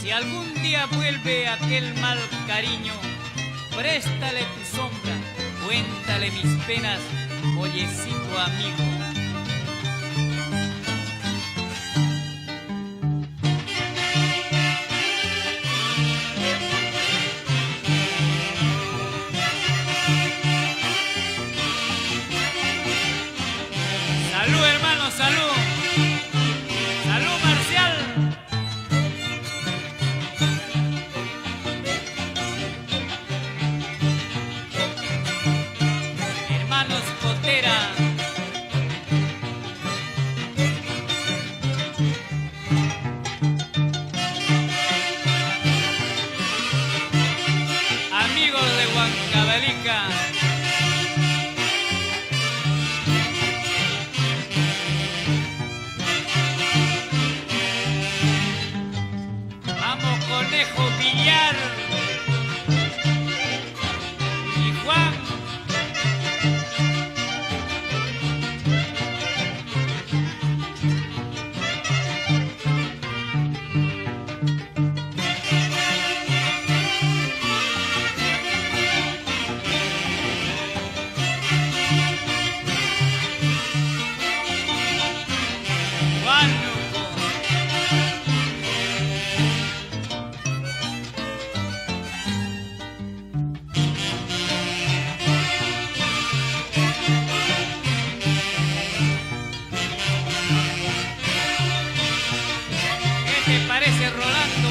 Si algún día vuelve aquel mal cariño, préstale tu sombra, cuéntale mis penas, oyecito amigo. Salud, hermano, salud. Salud, Marcial. Hermanos Cotera. Amigos de Huancavelica. Vamos, Conejo Villar y Juan. Huánuco. ¿Qué te parece, Rolando?